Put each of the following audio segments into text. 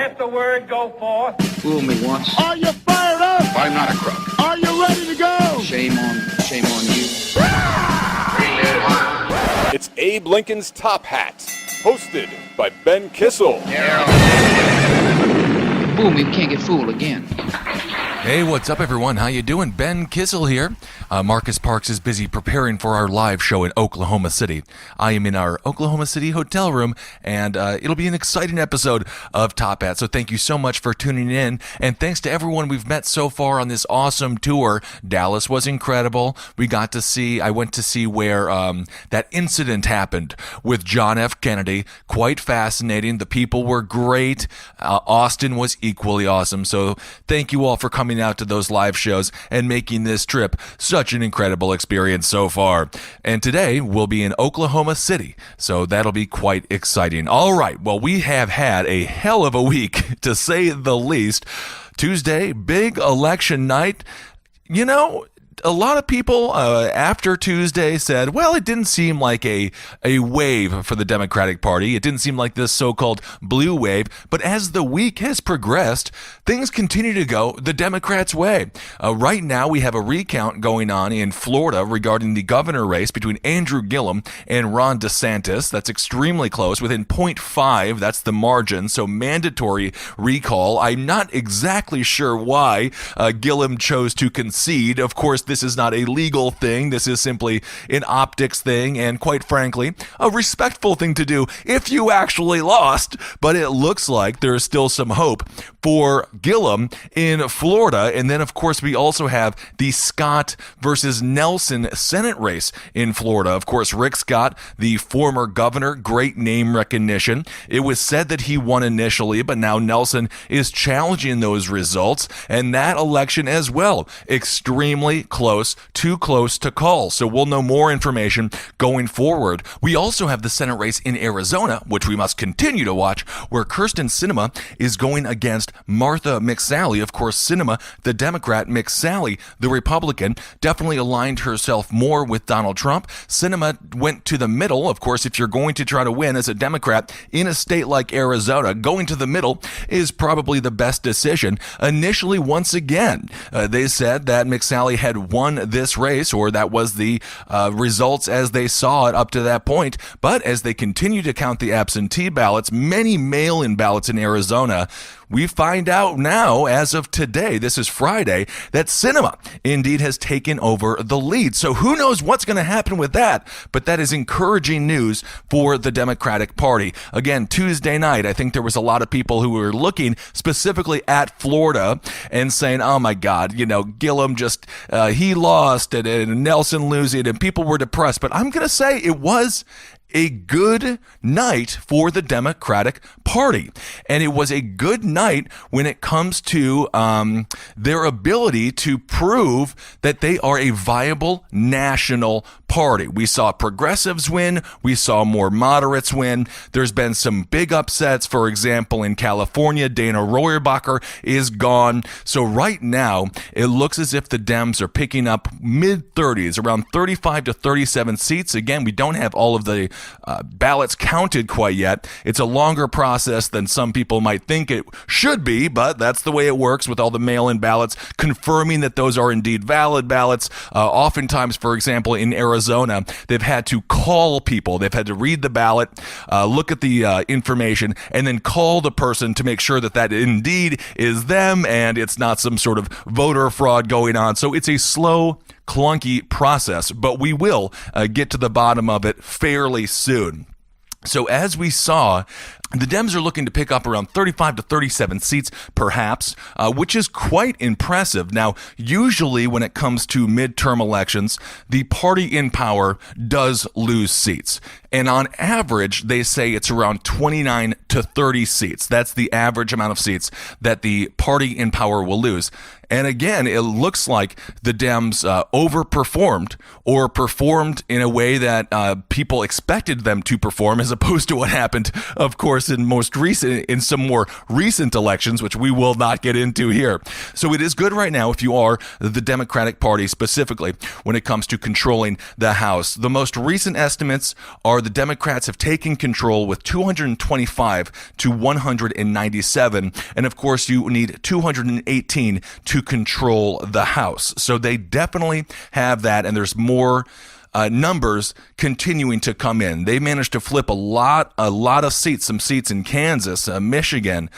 Let the word go forth. Fool me once. Are you fired up? I'm not a crook. Are you ready to go? Shame on you. It's Abe Lincoln's Top Hat, hosted by Ben Kissel. Fool me, can't get fooled again. Hey, what's up, everyone? How you doing? Ben Kissel here. Marcus Parks is busy preparing for our live show in Oklahoma City. I am in our Oklahoma City hotel room, and it'll be an exciting episode of Top Hat. So thank you so much for tuning in, and thanks to everyone we've met so far on this awesome tour. Dallas was incredible. I went to see where that incident happened with John F. Kennedy. Quite fascinating. The people were great. Austin was equally awesome. So thank you all for coming out to those live shows and making this trip such an incredible experience so far. And today we'll be in Oklahoma City, so that'll be quite exciting. All right, well, we have had a hell of a week, to say the least. Tuesday, big election night. You know, a lot of people after Tuesday said, well, it didn't seem like a wave for the Democratic Party. It didn't seem like this so-called blue wave. But as the week has progressed, things continue to go the Democrats' way. Right now, we have a recount going on in Florida regarding the governor race between Andrew Gillum and Ron DeSantis. That's extremely close, within 0.5. That's the margin, so mandatory recall. I'm not exactly sure why Gillum chose to concede. Of course, this is not a legal thing. This is simply an optics thing, and quite frankly, a respectful thing to do if you actually lost. But it looks like there is still some hope for Gillum in Florida. And then, of course, we also have the Scott versus Nelson Senate race in Florida. Of course, Rick Scott, the former governor, great name recognition. It was said that he won initially, but now Nelson is challenging those results. And that election as well, extremely close, too close to call. So we'll know more information going forward. We also have the Senate race in Arizona, which we must continue to watch, where Kyrsten Sinema is going against Martha McSally. Of course, Sinema, the Democrat, McSally, the Republican, definitely aligned herself more with Donald Trump. Sinema went to the middle. Of course, if you're going to try to win as a Democrat in a state like Arizona, going to the middle is probably the best decision. Initially, once again, they said that McSally had won this race, or that was the results as they saw it up to that point. But as they continue to count the absentee ballots, many mail-in ballots in Arizona, we find out now, as of today, this is Friday, that Sinema indeed has taken over the lead. So who knows what's going to happen with that, but that is encouraging news for the Democratic Party. Again, Tuesday night, I think there was a lot of people who were looking specifically at Florida and saying, oh my God, you know, Gillum just, he lost and Nelson losing, and people were depressed. But I'm going to say it was a good night for the Democratic Party. And it was a good night when it comes to their ability to prove that they are a viable national party. We saw progressives win. We saw more moderates win. There's been some big upsets. For example, in California, Dana Rohrabacher is gone. So right now, it looks as if the Dems are picking up mid-30s, around 35 to 37 seats. Again, we don't have all of the ballots counted quite yet. It's a longer process than some people might think it should be, but that's the way it works with all the mail-in ballots, confirming that those are indeed valid ballots. Oftentimes, for example, in Arizona, they've had to call people. They've had to read the ballot, look at the information, and then call the person to make sure that that indeed is them and it's not some sort of voter fraud going on. So it's a slow, clunky process, but we will get to the bottom of it fairly soon. So as we saw, the Dems are looking to pick up around 35 to 37 seats, perhaps, which is quite impressive. Now, usually when it comes to midterm elections, the party in power does lose seats. And on average, they say it's around 29 to 30 seats. That's the average amount of seats that the party in power will lose. And again, it looks like the Dems overperformed or performed in a way that people expected them to perform, as opposed to what happened, of course, in some more recent elections, which we will not get into here. So it is good right now if you are the Democratic Party specifically when it comes to controlling the House. The most recent estimates are the Democrats have taken control with 225 to 197. And of course, you need 218 to control the House. So they definitely have that, and there's more numbers continuing to come in. They managed to flip a lot of seats, some seats in Kansas, Michigan,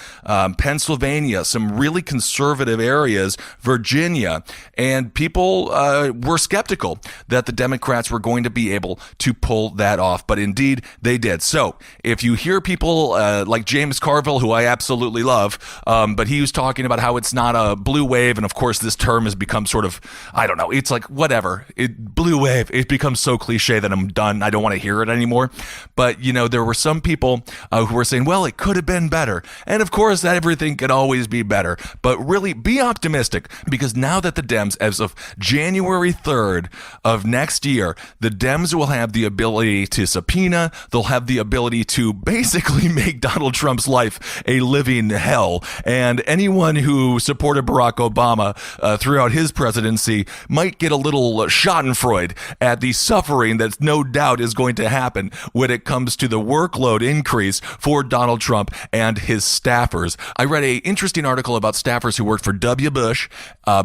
Pennsylvania, some really conservative areas, Virginia, and people were skeptical that the Democrats were going to be able to pull that off, but indeed they did. So if you hear people like James Carville, who I absolutely love, but he was talking about how it's not a blue wave, and of course this term has become sort of, I don't know, it's like whatever, blue wave, it becomes so cliche that I'm done. I don't want to hear it anymore. But, there were some people who were saying, well, it could have been better. And of course, everything can always be better. But really be optimistic, because now that the Dems, as of January 3rd of next year, the Dems will have the ability to subpoena. They'll have the ability to basically make Donald Trump's life a living hell. And anyone who supported Barack Obama throughout his presidency might get a little schadenfreude at the suffering that no doubt is going to happen when it comes to the workload increase for Donald Trump and his staffers. I read an interesting article about staffers who worked for W. Bush,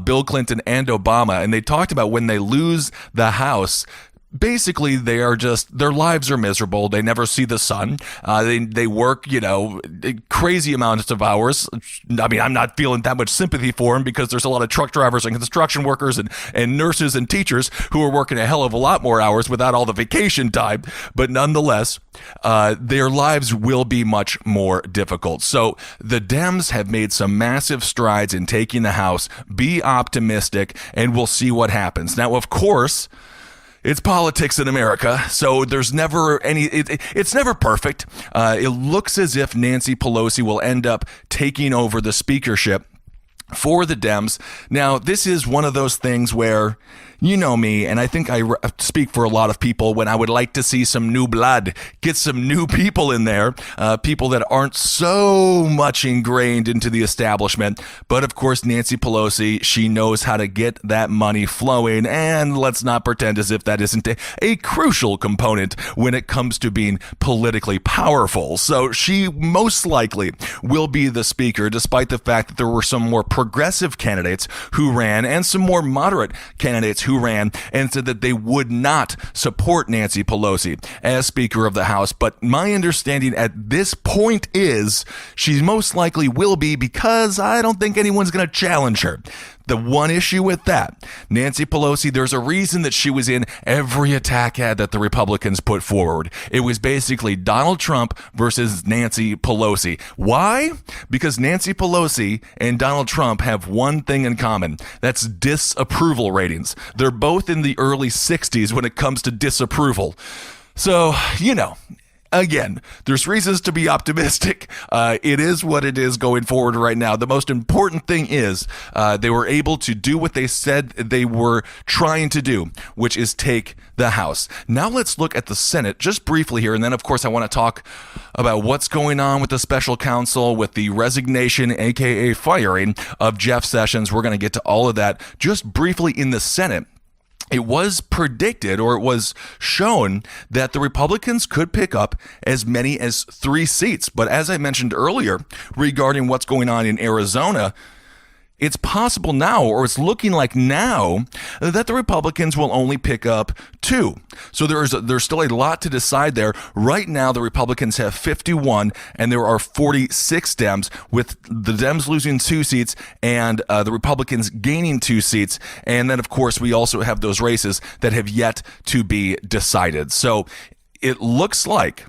Bill Clinton, and Obama, and they talked about when they lose the House, basically, their lives are miserable. They never see the sun. They work, crazy amounts of hours. I mean, I'm not feeling that much sympathy for them, because there's a lot of truck drivers and construction workers and nurses and teachers who are working a hell of a lot more hours without all the vacation time. But nonetheless, their lives will be much more difficult. So the Dems have made some massive strides in taking the House. Be optimistic, and we'll see what happens. Now, of course, it's politics in America, so there's never it's never perfect. It looks as if Nancy Pelosi will end up taking over the speakership for the Dems. Now, this is one of those things where, you know me, and I think I speak for a lot of people when I would like to see some new blood, get some new people in there, people that aren't so much ingrained into the establishment. But of course, Nancy Pelosi, she knows how to get that money flowing, and let's not pretend as if that isn't a crucial component when it comes to being politically powerful. So she most likely will be the speaker, despite the fact that there were some more progressive candidates who ran and some more moderate candidates who ran and said that they would not support Nancy Pelosi as Speaker of the House. But my understanding at this point is she most likely will be, because I don't think anyone's going to challenge her. The one issue with that, Nancy Pelosi, there's a reason that she was in every attack ad that the Republicans put forward. It was basically Donald Trump versus Nancy Pelosi. Why? Because Nancy Pelosi and Donald Trump have one thing in common. That's disapproval ratings. They're both in the early 60s when it comes to disapproval. So, again, there's reasons to be optimistic. It is what it is going forward right now. The most important thing is they were able to do what they said they were trying to do, which is take the House. Now let's look at the Senate just briefly here, and then of course I want to talk about what's going on with the special counsel, with the resignation, aka firing, of Jeff Sessions. We're going to get to all of that just briefly in the Senate. It was predicted, or it was shown, that the Republicans could pick up as many as 3 seats. But as I mentioned earlier, regarding what's going on in Arizona, it's possible now, or it's looking like now, that the Republicans will only pick up 2. So there's still a lot to decide there. Right now, the Republicans have 51, and there are 46 Dems, with the Dems losing 2 seats and the Republicans gaining 2 seats. And then, of course, we also have those races that have yet to be decided. So it looks like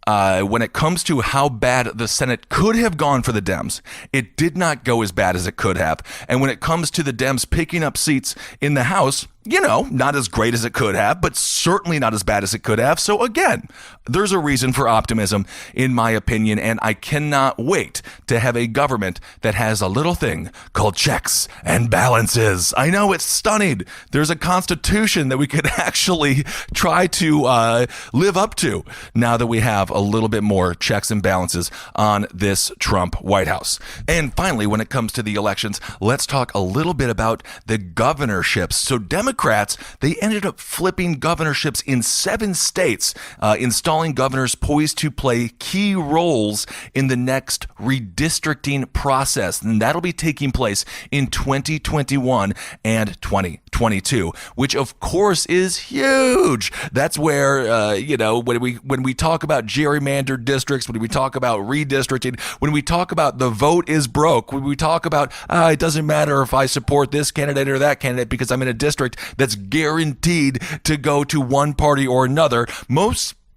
when it comes to how bad the Senate could have gone for the Dems, it did not go as bad as it could have. And when it comes to the Dems picking up seats in the House, Not as great as it could have, but certainly not as bad as it could have. So again, there's a reason for optimism, in my opinion, and I cannot wait to have a government that has a little thing called checks and balances. I know, it's stunning. There's a constitution that we could actually try to live up to now that we have a little bit more checks and balances on this Trump White House. And finally, when it comes to the elections, let's talk a little bit about the governorships. So Democrats, they ended up flipping governorships in 7 states, installing governors poised to play key roles in the next redistricting process. And that'll be taking place in 2021 and 2022, which of course is huge. That's where, when we talk about gerrymandered districts, when we talk about redistricting, when we talk about the vote is broke, when we talk about, it doesn't matter if I support this candidate or that candidate because I'm in a district that's guaranteed to go to one party or another.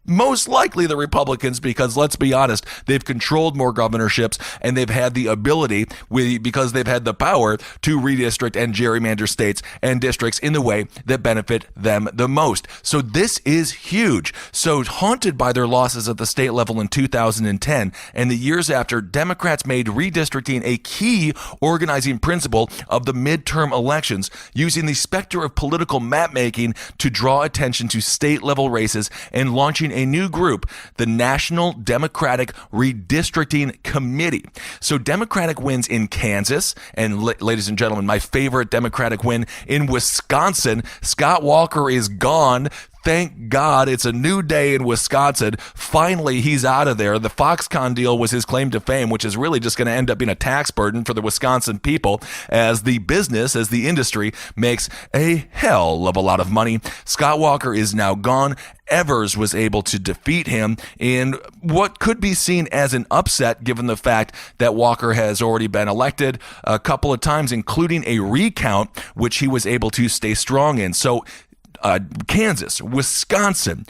Most likely the Republicans, because let's be honest, they've controlled more governorships and they've had the ability, because they've had the power to redistrict and gerrymander states and districts in the way that benefit them the most. So this is huge. So haunted by their losses at the state level in 2010 and the years after, Democrats made redistricting a key organizing principle of the midterm elections, using the specter of political map-making to draw attention to state-level races and launching a new group, the National Democratic Redistricting Committee. So Democratic wins in Kansas, and ladies and gentlemen, my favorite Democratic win in Wisconsin. Scott Walker is gone. Thank God, it's a new day in Wisconsin. Finally, he's out of there. The Foxconn deal was his claim to fame, which is really just going to end up being a tax burden for the Wisconsin people as the industry makes a hell of a lot of money. Scott Walker is now gone. Evers was able to defeat him in what could be seen as an upset, given the fact that Walker has already been elected a couple of times, including a recount, which he was able to stay strong in. So Kansas, Wisconsin,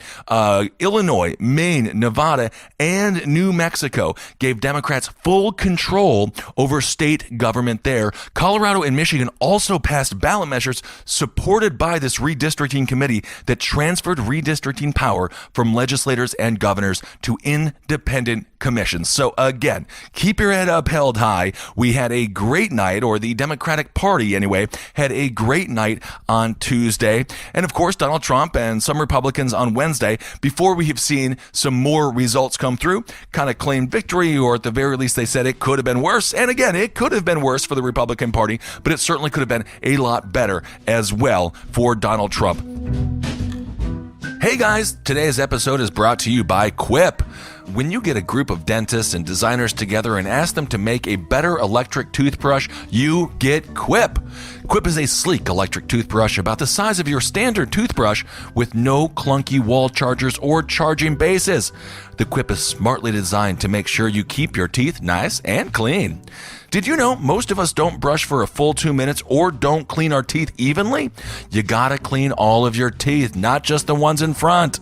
Illinois, Maine, Nevada, and New Mexico gave Democrats full control over state government there. Colorado and Michigan also passed ballot measures supported by this redistricting committee that transferred redistricting power from legislators and governors to independent commissions. So again, keep your head up held high. We had a great night, or the Democratic Party anyway, had a great night on Tuesday. And of course, Donald Trump and some Republicans on Wednesday, before we have seen some more results come through, kind of claimed victory, or at the very least they said it could have been worse. And again, it could have been worse for the Republican Party, but it certainly could have been a lot better as well for Donald Trump. Hey guys, today's episode is brought to you by Quip. When you get a group of dentists and designers together and ask them to make a better electric toothbrush, you get Quip. Quip is a sleek electric toothbrush about the size of your standard toothbrush with no clunky wall chargers or charging bases. The Quip is smartly designed to make sure you keep your teeth nice and clean. Did you know most of us don't brush for a full 2 minutes or don't clean our teeth evenly? You gotta clean all of your teeth, not just the ones in front.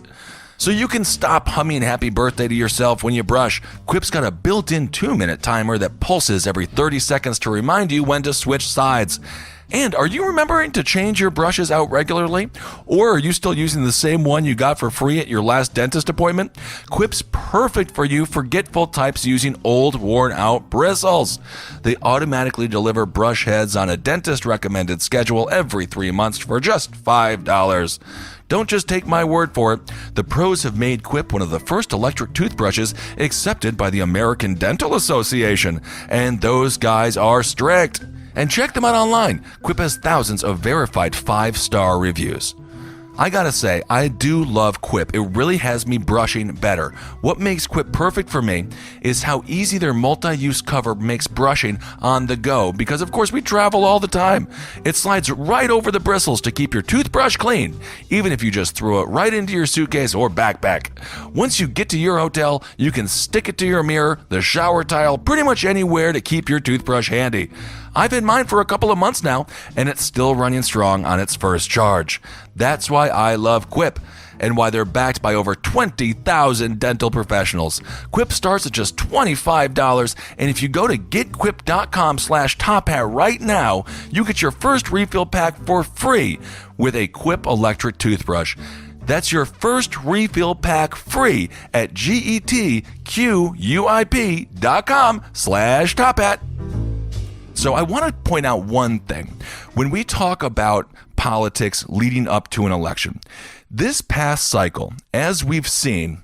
So you can stop humming happy birthday to yourself when you brush. Quip's got a built-in 2-minute timer that pulses every 30 seconds to remind you when to switch sides. And are you remembering to change your brushes out regularly? Or are you still using the same one you got for free at your last dentist appointment? Quip's perfect for you forgetful types using old, worn-out bristles. They automatically deliver brush heads on a dentist-recommended schedule every 3 months for just $5. Don't just take my word for it. The pros have made Quip one of the first electric toothbrushes accepted by the American Dental Association. And those guys are strict. And check them out online. Quip has thousands of verified 5-star reviews. I gotta say, I do love Quip. It really has me brushing better. What makes Quip perfect for me is how easy their multi-use cover makes brushing on the go, because of course we travel all the time. It slides right over the bristles to keep your toothbrush clean, even if you just throw it right into your suitcase or backpack. Once you get to your hotel, you can stick it to your mirror, the shower tile, pretty much anywhere to keep your toothbrush handy. I've had mine for a couple of months now, and it's still running strong on its first charge. That's why I love Quip. and why they're backed by over 20,000 dental professionals. Quip starts at just $25, and if you go to getquip.com/top hat right now, you get your first refill pack for free with a Quip electric toothbrush. That's your first refill pack free at getquip.com/top hat. So I want to point out one thing. When we talk about politics leading up to an election, this past cycle, as we've seen,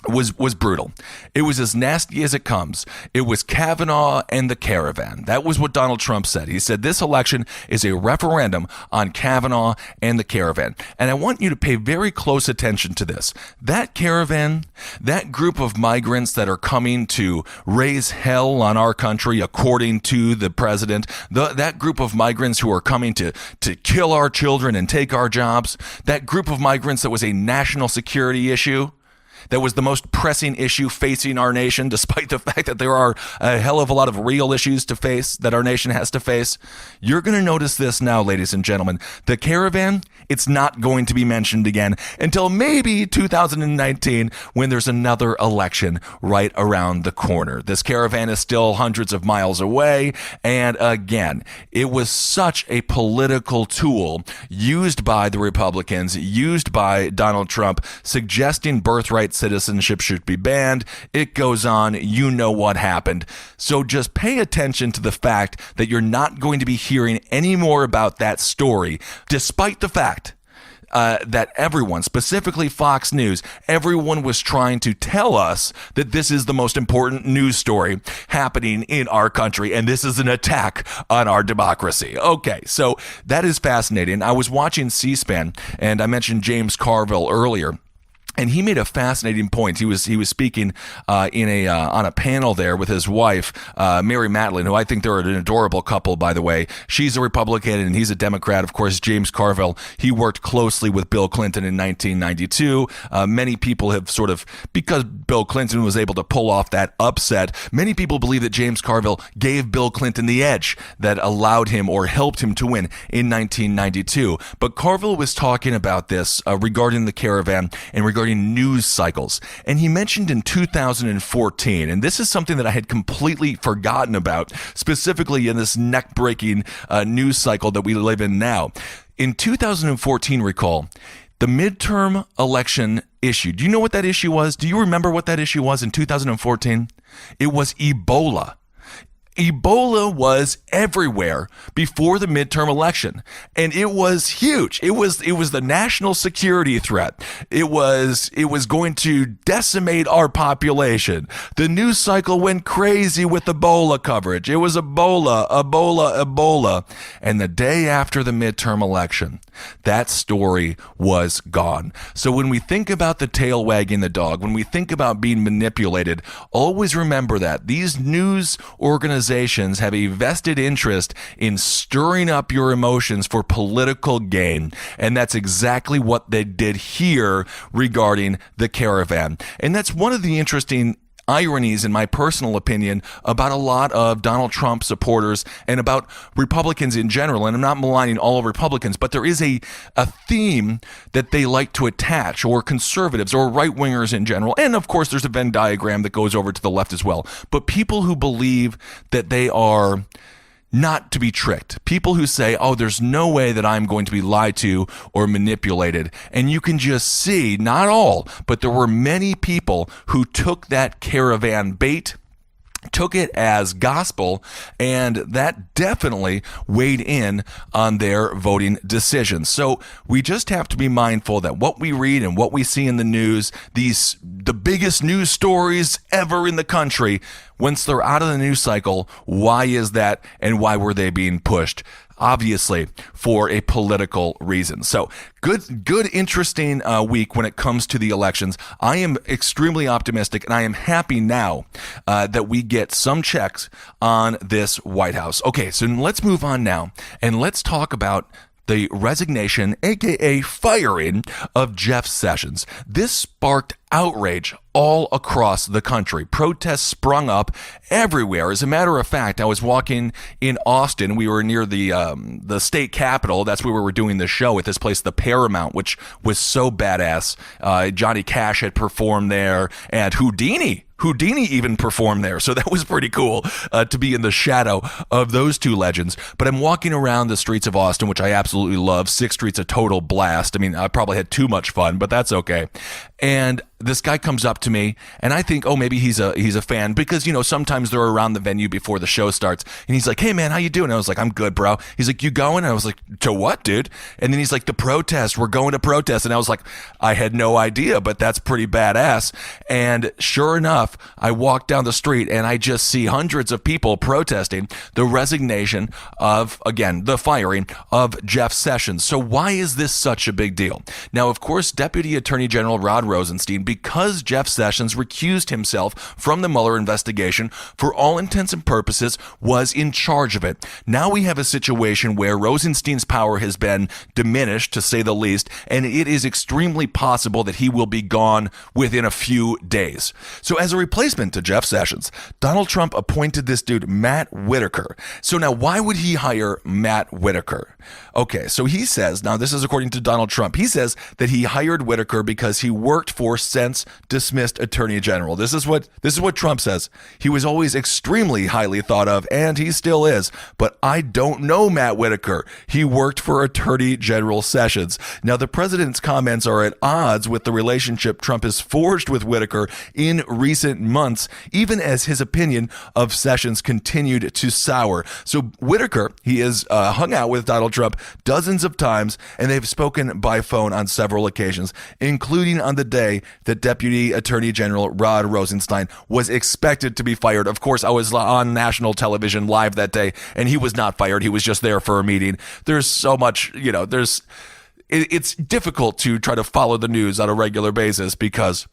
was brutal. It was as nasty as it comes. It was Kavanaugh and the caravan. That was what Donald Trump said. He said this election is a referendum on Kavanaugh and the caravan. And I want you to pay very close attention to this. That caravan, that group of migrants that are coming to raise hell on our country, according to the president, that group of migrants who are coming to kill our children and take our jobs, that group of migrants that was a national security issue, that was the most pressing issue facing our nation, despite the fact that there are a hell of a lot of real issues to face that our nation has to face. You're going to notice this now, ladies and gentlemen. The caravan, it's not going to be mentioned again until maybe 2019 when there's another election right around the corner. This caravan is still hundreds of miles away. And again, it was such a political tool used by the Republicans, used by Donald Trump, suggesting birthright citizenship should be banned. It goes on. You know what happened. So just pay attention to the fact that you're not going to be hearing any more about that story, despite the fact that everyone, specifically Fox News, everyone was trying to tell us that this is the most important news story happening in our country, and this is an attack on our democracy. Okay, so that is fascinating. I was watching C-SPAN, and I mentioned James Carville earlier. And he made a fascinating point. He was speaking on a panel there with his wife, Mary Matlin, who I think they're an adorable couple, by the way. She's a Republican and he's a Democrat. Of course, James Carville, he worked closely with Bill Clinton in 1992. Many people have sort of, because Bill Clinton was able to pull off that upset, many people believe that James Carville gave Bill Clinton the edge that allowed him or helped him to win in 1992. But Carville was talking about this regarding the caravan and regarding news cycles. And he mentioned in 2014, and this is something that I had completely forgotten about, specifically in this neck-breaking news cycle that we live in now. In 2014, recall, the midterm election issue. Do you know what that issue was? Do you remember what that issue was in 2014? It was Ebola. Ebola was everywhere before the midterm election, and it was huge. It was the national security threat. It was going to decimate our population. The news cycle went crazy with Ebola coverage. It was Ebola. And the day after the midterm election, that story was gone. So when we think about the tail wagging the dog, when we think about being manipulated, always remember that these news organizations have a vested interest in stirring up your emotions for political gain. And that's exactly what they did here regarding the caravan. And that's one of the interesting ironies, in my personal opinion, about a lot of Donald Trump supporters and about Republicans in general. And I'm not maligning all Republicans, but there is a theme that they like to attach, or conservatives or right-wingers in general. And of course, there's a Venn diagram that goes over to the left as well. But people who believe that they are not to be tricked. People who say, oh, there's no way that I'm going to be lied to or manipulated. And you can just see, not all, but there were many people who took that caravan bait, took it as gospel, and that definitely weighed in on their voting decisions. So we just have to be mindful that what we read and what we see in the news, the biggest news stories ever in the country, once they're out of the news cycle, why is that, and why were they being pushed? Obviously, for a political reason. So good, interesting week when it comes to the elections. I am extremely optimistic, and I am happy now that we get some checks on this White House. Okay, so let's move on now, and let's talk about the resignation, aka firing, of Jeff Sessions. This sparked outrage all across the country. Protests sprung up everywhere. As a matter of fact, I was walking in Austin. We were near the state capitol. That's where we were doing the show at this place, the Paramount, which was so badass. Johnny Cash had performed there, and Houdini even performed there. So that was pretty cool to be in the shadow of those two legends. But I'm walking around the streets of Austin, which I absolutely love. 6th Street's a total blast. I mean, I probably had too much fun, but that's okay. And this guy comes up to me, and I think, oh, maybe he's a fan, because, you know, sometimes they're around the venue before the show starts. And he's like, hey, man, how you doing? And I was like, I'm good, bro. He's like, you going? And I was like, to what, dude? And then he's like, the protest. We're going to protest. And I was like, I had no idea, but that's pretty badass. And sure enough, I walk down the street and I just see hundreds of people protesting the resignation of, again, the firing of Jeff Sessions. So why is this such a big deal? Now, of course, Deputy Attorney General Rod Rosenstein, because Jeff Sessions recused himself from the Mueller investigation, for all intents and purposes, was in charge of it. Now we have a situation where Rosenstein's power has been diminished, to say the least, and it is extremely possible that he will be gone within a few days. So as a replacement to Jeff Sessions, Donald Trump appointed this dude, Matt Whitaker. So now why would he hire Matt Whitaker? Okay, so he says, now this is according to Donald Trump, he says that he hired Whitaker because he worked for since dismissed Attorney General. This is what Trump says. He was always extremely highly thought of, and he still is. But I don't know Matt Whitaker. He worked for Attorney General Sessions. Now, the president's comments are at odds with the relationship Trump has forged with Whitaker in recent months, even as his opinion of Sessions continued to sour. So Whitaker, he has hung out with Donald Trump dozens of times, and they've spoken by phone on several occasions, including on the day that Deputy Attorney General Rod Rosenstein was expected to be fired. Of course, I was on national television live that day, and he was not fired. He was just there for a meeting. There's so much, it's difficult to try to follow the news on a regular basis because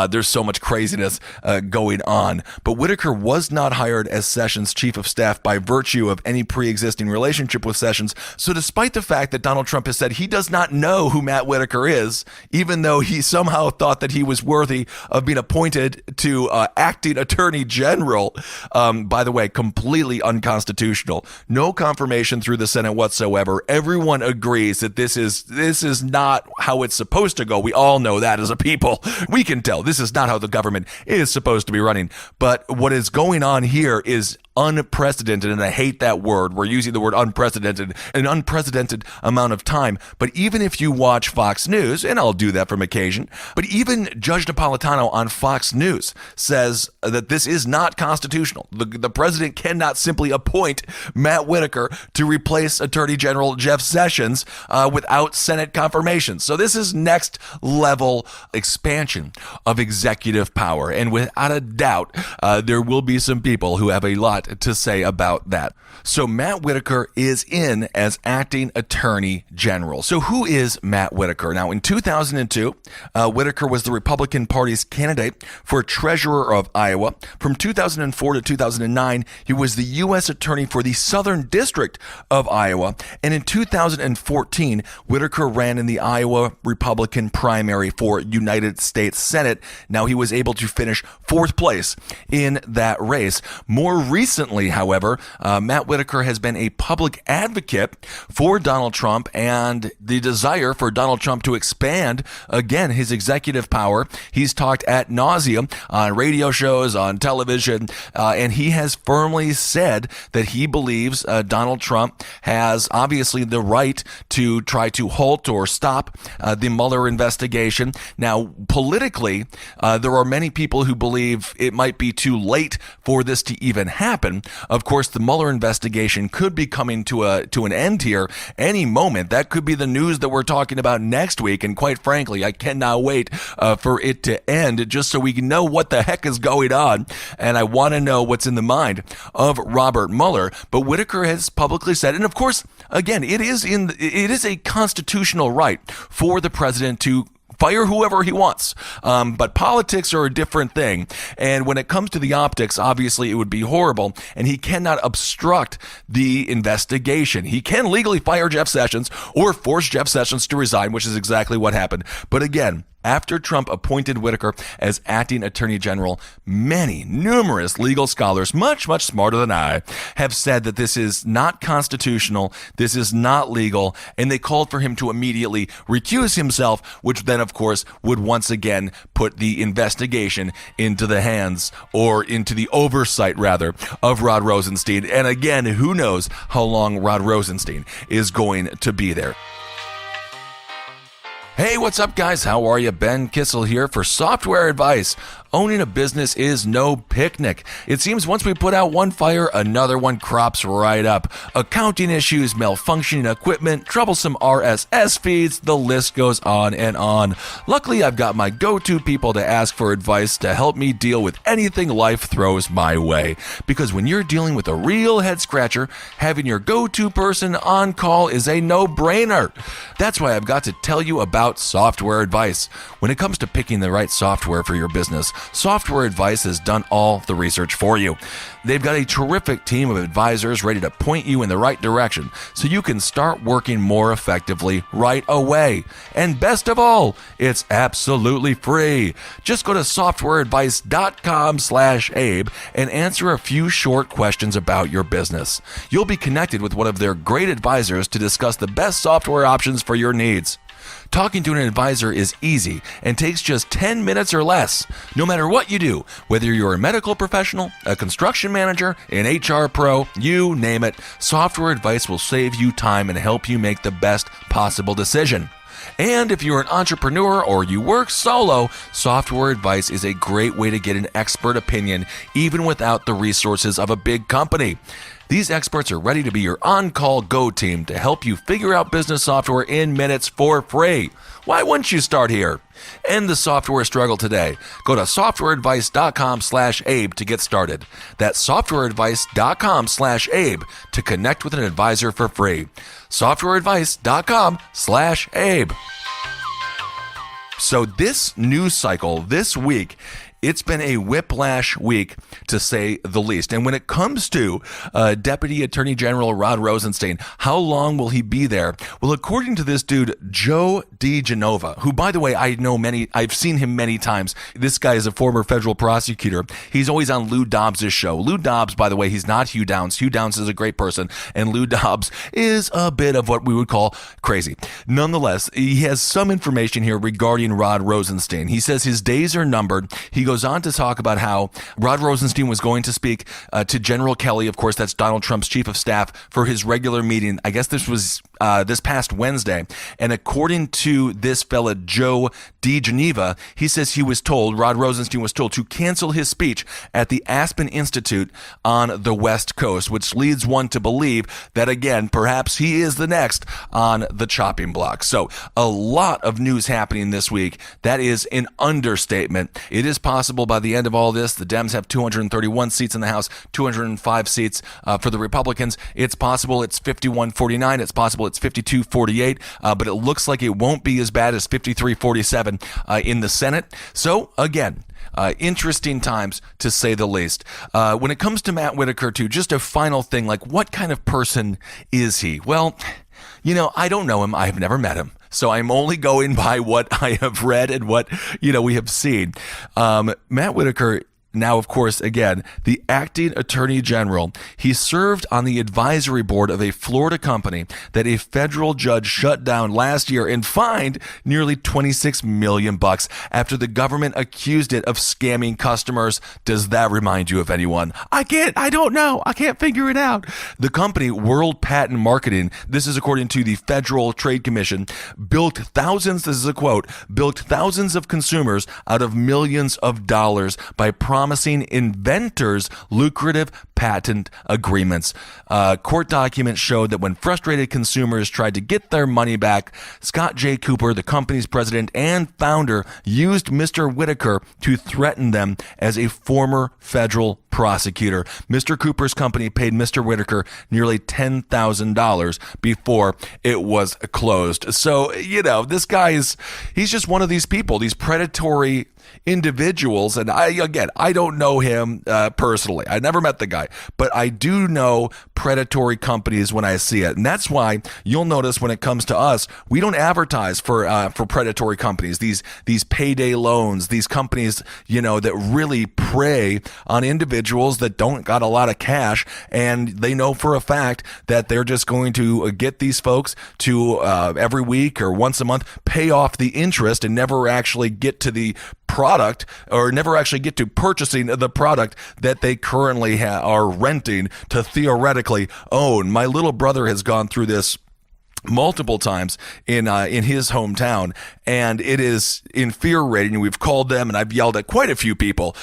there's so much craziness going on. But Whitaker was not hired as Sessions' chief of staff by virtue of any pre-existing relationship with Sessions. So despite the fact that Donald Trump has said he does not know who Matt Whitaker is, even though he somehow thought that he was worthy of being appointed to acting attorney general, by the way, completely unconstitutional. No confirmation through the Senate whatsoever. Everyone agrees that this is not how it's supposed to go. We all know that as a people. We can tell this is not how the government is supposed to be running. But what is going on here is unprecedented, and I hate that word. We're using the word unprecedented an unprecedented amount of time. But even if you watch Fox News, and I'll do that from occasion, but even Judge Napolitano on Fox News says that this is not constitutional. The president cannot simply appoint Matt Whitaker to replace Attorney General Jeff Sessions without Senate confirmation. So this is next level expansion of executive power. And without a doubt, there will be some people who have a lot to say about that. So Matt Whitaker is in as acting attorney general. So who is Matt Whitaker? Now, in 2002, Whitaker was the Republican Party's candidate for treasurer of Iowa. From 2004 to 2009, he was the U.S. attorney for the Southern District of Iowa. And in 2014, Whitaker ran in the Iowa Republican primary for United States Senate. Now, he was able to finish 4th place in that race. More recently, however, Matt Whitaker has been a public advocate for Donald Trump and the desire for Donald Trump to expand, again, his executive power. He's talked ad nauseum on radio shows, on television, and he has firmly said that he believes Donald Trump has obviously the right to try to halt or stop the Mueller investigation. Now, politically, there are many people who believe it might be too late for this to even happen. Of course, the Mueller investigation could be coming to an end here any moment. That could be the news that we're talking about next week. And quite frankly, I cannot wait for it to end just so we can know what the heck is going on. And I want to know what's in the mind of Robert Mueller. But Whitaker has publicly said, and of course, again, it is a constitutional right for the president to fire whoever he wants. But politics are a different thing. And when it comes to the optics, obviously it would be horrible. And he cannot obstruct the investigation. He can legally fire Jeff Sessions or force Jeff Sessions to resign, which is exactly what happened. But again, after Trump appointed Whitaker as acting attorney general, numerous legal scholars, much smarter than I, have said that this is not constitutional, this is not legal, and they called for him to immediately recuse himself, which then, of course, would once again put the investigation into the hands, or into the oversight, rather, of Rod Rosenstein. And again, who knows how long Rod Rosenstein is going to be there. Hey, what's up, guys? How are you? Ben Kissel here for Software Advice. Owning a business is no picnic. It seems once we put out one fire, another one crops right up. Accounting issues, malfunctioning equipment, troublesome RSS feeds, the list goes on and on. Luckily, I've got my go-to people to ask for advice to help me deal with anything life throws my way. Because when you're dealing with a real head-scratcher, having your go-to person on call is a no-brainer. That's why I've got to tell you about Software Advice. When it comes to picking the right software for your business, Software Advice has done all the research for you. They've got a terrific team of advisors ready to point you in the right direction so you can start working more effectively right away. And best of all, it's absolutely free. Just go to softwareadvice.com/Abe and answer a few short questions about your business. You'll be connected with one of their great advisors to discuss the best software options for your needs. Talking to an advisor is easy and takes just 10 minutes or less. No matter what you do, whether you're a medical professional, a construction manager, an HR pro, you name it, Software Advice will save you time and help you make the best possible decision. And if you're an entrepreneur or you work solo, Software Advice is a great way to get an expert opinion even without the resources of a big company. These experts are ready to be your on-call go team to help you figure out business software in minutes for free. Why wouldn't you start here? End the software struggle today. Go to softwareadvice.com/Abe to get started. That's softwareadvice.com/Abe to connect with an advisor for free. softwareadvice.com/Abe. So this news cycle this week, it's been a whiplash week, to say the least. And when it comes to Deputy Attorney General Rod Rosenstein, how long will he be there? Well, according to this dude, Joe DiGenova, who, by the way, I've seen him many times. This guy is a former federal prosecutor. He's always on Lou Dobbs' show. Lou Dobbs, by the way, he's not Hugh Downs. Hugh Downs is a great person, and Lou Dobbs is a bit of what we would call crazy. Nonetheless, he has some information here regarding Rod Rosenstein. He says his days are numbered. He goes on to talk about how Rod Rosenstein was going to speak to General Kelly, of course, that's Donald Trump's chief of staff, for his regular meeting. I guess this was this past Wednesday. And according to this fella, Joe DiGenova, he says Rod Rosenstein was told to cancel his speech at the Aspen Institute on the West Coast, which leads one to believe that, again, perhaps he is the next on the chopping block. So a lot of news happening this week. That is an understatement. It is possible by the end of all this, the Dems have 231 seats in the House, 205 seats for the Republicans. It's possible it's 51-49. It's possible it's 52-48, but it looks like it won't be as bad as 53-47 in the Senate. So, again, interesting times, to say the least. When it comes to Matt Whitaker, too, just a final thing, like, what kind of person is he? Well, I don't know him. I've never met him. So I'm only going by what I have read and what, we have seen. Matt Whitaker, now, of course, again, the acting attorney general, he served on the advisory board of a Florida company that a federal judge shut down last year and fined nearly $26 million after the government accused it of scamming customers. Does that remind you of anyone? I don't know. I can't figure it out. The company, World Patent Marketing, this is according to the Federal Trade Commission, built thousands of consumers out of millions of dollars by promising inventors lucrative patent agreements. Court documents showed that when frustrated consumers tried to get their money back, Scott J. Cooper, the company's president and founder, used Mr. Whitaker to threaten them as a former federal prosecutor. Mr. Cooper's company paid Mr. Whitaker nearly $10,000 before it was closed. So, this guy he's just one of these people, these predatory individuals. And I don't know him personally. I never met the guy, but I do know predatory companies when I see it. And that's why you'll notice when it comes to us, we don't advertise for predatory companies, these payday loans, these companies, that really prey on individuals that don't got a lot of cash, and they know for a fact that they're just going to get these folks to every week or once a month pay off the interest and never actually get to the product, or never actually get to purchasing the product that they currently are renting to theoretically own. My little brother has gone through this multiple times in his hometown, and it is infuriating. We've called them, and I've yelled at quite a few people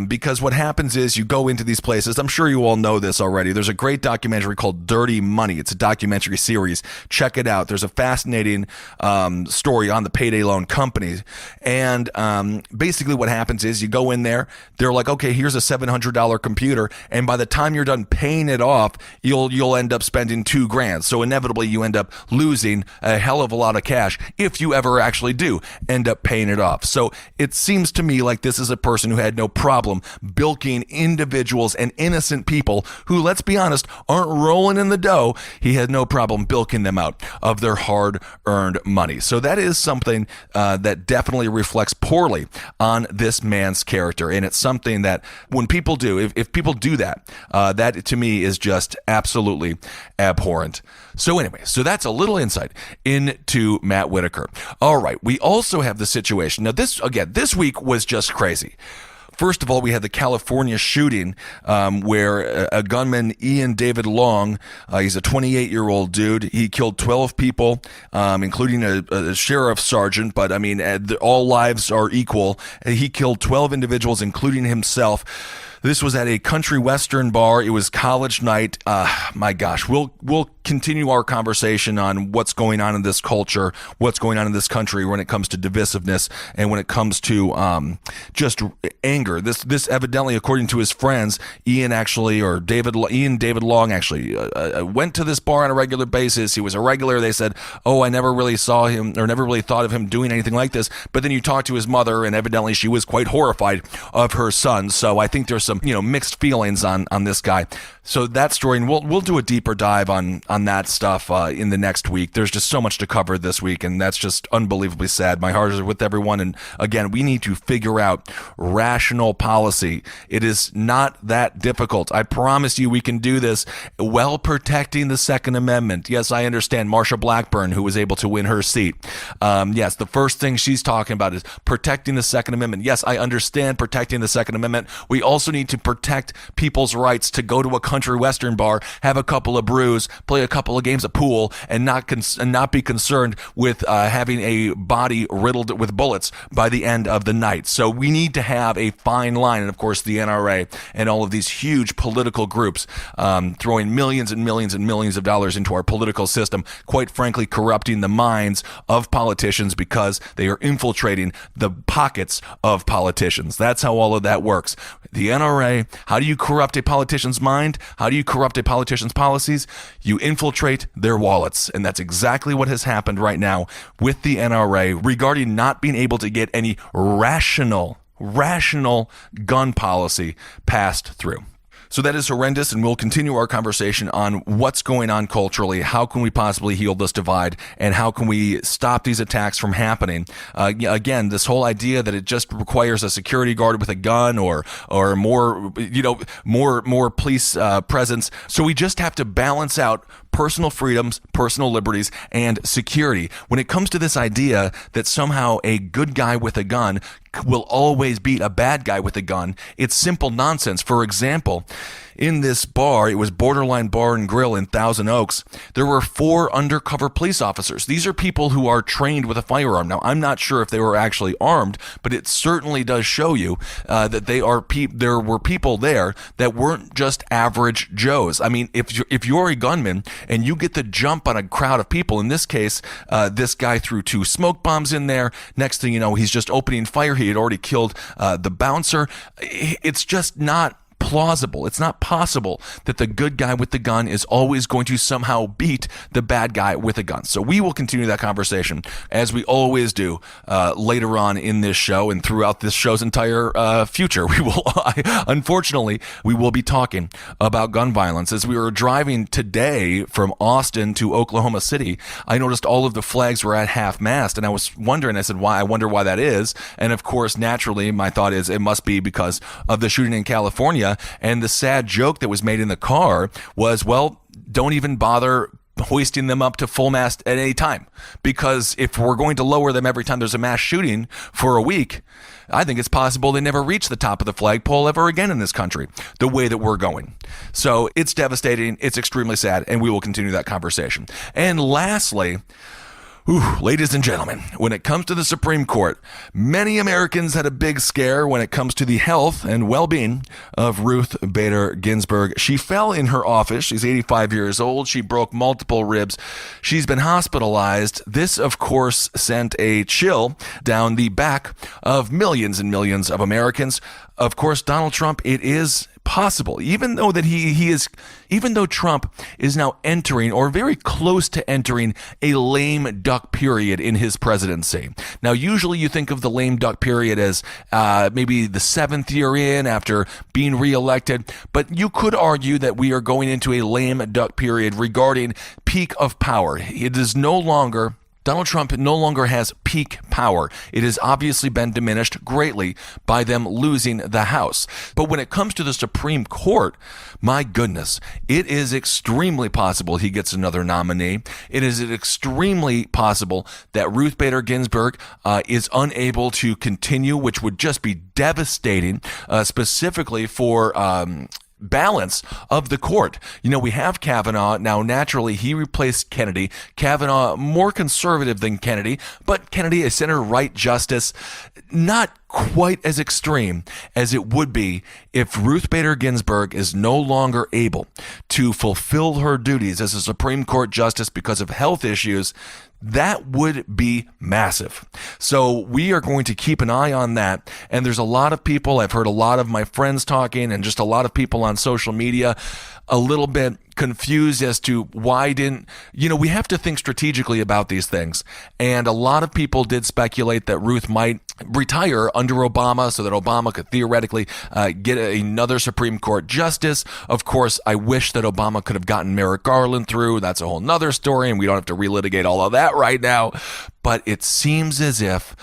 because what happens is you go into these places. I'm sure you all know this already. There's a great documentary called Dirty Money. It's a documentary series. Check it out. There's a fascinating story on the payday loan companies, and basically what happens is you go in there. They're like, okay, here's a $700 computer, and by the time you're done paying it off, you'll end up spending $2,000. So inevitably you end up losing a hell of a lot of cash if you ever actually do end up paying it off. So it seems to me like this is a person who had no problem bilking individuals and innocent people who, let's be honest, aren't rolling in the dough. He had no problem bilking them out of their hard-earned money. So that is something that definitely reflects poorly on this man's character. And it's something that when people do, if people do that, that to me is just absolutely abhorrent. So anyway, that's a little insight into Matt Whitaker. All right, we also have the situation. Now this week was just crazy. First of all, we had the California shooting where a gunman, Ian David Long, he's a 28-year-old dude. He killed 12 people, including a sheriff's sergeant, but I mean, all lives are equal. He killed 12 individuals, including himself. This was at a country western bar. It was college night. My gosh, we'll continue our conversation on what's going on in this culture, what's going on in this country when it comes to divisiveness and when it comes to just anger. This evidently, according to his friends, Ian David Long actually went to this bar on a regular basis. He was a regular. They said, "Oh, I never really saw him or never really thought of him doing anything like this." But then you talk to his mother, and evidently she was quite horrified of her son. So I think there's some mixed feelings on this guy. So that story, and we'll do a deeper dive on that stuff in the next week. There's just so much to cover this week, and that's just unbelievably sad. My heart is with everyone, and again, we need to figure out rational policy. It is not that difficult. I promise you we can do this while protecting the Second Amendment. Yes, I understand Marsha Blackburn, who was able to win her seat. Yes, the first thing she's talking about is protecting the Second Amendment. Yes, I understand protecting the Second Amendment. We also need to protect people's rights to go to a country western bar, have a couple of brews, play a couple of games of pool, and not be concerned with having a body riddled with bullets by the end of the night. So we need to have a fine line, and of course the NRA and all of these huge political groups throwing millions and millions and millions of dollars into our political system, quite frankly corrupting the minds of politicians because they are infiltrating the pockets of politicians. That's how all of that works. The NRA, how do you corrupt a politician's mind? How do you corrupt a politician's policies? You infiltrate their wallets. And that's exactly what has happened right now with the NRA regarding not being able to get any rational gun policy passed through. So that is horrendous, and we'll continue our conversation on what's going on culturally, how can we possibly heal this divide, and how can we stop these attacks from happening. Again, this whole idea that it just requires a security guard with a gun or more police presence. So we just have to balance out personal freedoms, personal liberties, and security. When it comes to this idea that somehow a good guy with a gun will always beat a bad guy with a gun, it's simple nonsense. For example, in this bar, it was Borderline Bar and Grill in Thousand Oaks, there were 4 undercover police officers. These are people who are trained with a firearm. Now, I'm not sure if they were actually armed, but it certainly does show you that there were people there that weren't just average Joes. I mean, if you're a gunman and you get the jump on a crowd of people, in this case, this guy threw 2 smoke bombs in there. Next thing you know, he's just opening fire. He had already killed the bouncer. It's just not plausible. It's not possible that the good guy with the gun is always going to somehow beat the bad guy with a gun. So we will continue that conversation, as we always do, later on in this show and throughout this show's entire future. Unfortunately, we will be talking about gun violence. As we were driving today from Austin to Oklahoma City, I noticed all of the flags were at half-mast, and I was wondering, I said, why? I wonder why that is. And of course, naturally, my thought is it must be because of the shooting in California. And the sad joke that was made in the car was, well, don't even bother hoisting them up to full mast at any time, because if we're going to lower them every time there's a mass shooting for a week, I think it's possible they never reach the top of the flagpole ever again in this country, the way that we're going. So it's devastating, it's extremely sad, and we will continue that conversation. And lastly, ladies and gentlemen, when it comes to the Supreme Court, many Americans had a big scare when it comes to the health and well-being of Ruth Bader Ginsburg. She fell in her office. She's 85 years old. She broke multiple ribs. She's been hospitalized. This, of course, sent a chill down the back of millions and millions of Americans. Of course, Donald Trump, it is possible, even though Trump is now entering or very close to entering a lame duck period in his presidency. Now, usually you think of the lame duck period as maybe the 7th year in after being reelected, but you could argue that we are going into a lame duck period regarding peak of power. Donald Trump no longer has peak power. It has obviously been diminished greatly by them losing the House. But when it comes to the Supreme Court, my goodness, it is extremely possible he gets another nominee. It is extremely possible that Ruth Bader Ginsburg is unable to continue, which would just be devastating, specifically for balance of the court. You know, we have Kavanaugh. Now, naturally, he replaced Kennedy. Kavanaugh, more conservative than Kennedy, but Kennedy, a center-right justice, not quite as extreme as it would be if Ruth Bader Ginsburg is no longer able to fulfill her duties as a Supreme Court justice because of health issues. That would be massive. So we are going to keep an eye on that. And there's a lot of people, I've heard a lot of my friends talking and just a lot of people on social media a little bit confused as to why we have to think strategically about these things. And a lot of people did speculate that Ruth might retire under Obama so that Obama could theoretically get another Supreme Court justice. Of course, I wish that Obama could have gotten Merrick Garland through. That's a whole nother story, and we don't have to relitigate all of that right now. But it seems as if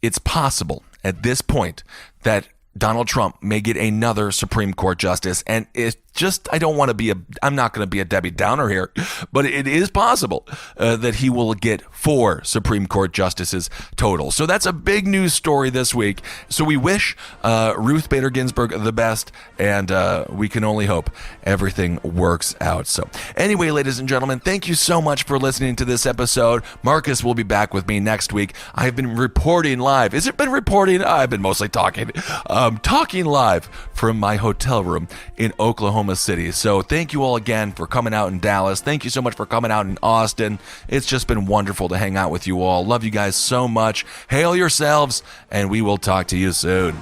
it's possible at this point that Donald Trump may get another Supreme Court justice. And it's just, I'm not going to be a Debbie Downer here, but it is possible that he will get 4 Supreme Court justices total. So that's a big news story this week. So we wish Ruth Bader Ginsburg the best, and we can only hope everything works out. So anyway, ladies and gentlemen, thank you so much for listening to this episode. Marcus will be back with me next week. I've been reporting live. Has it been reporting? I've been mostly talking. Talking live from my hotel room in Oklahoma City. So thank you all again for coming out in Dallas. Thank you so much for coming out in Austin. It's just been wonderful to hang out with you all. Love you guys so much. Hail yourselves, and we will talk to you soon.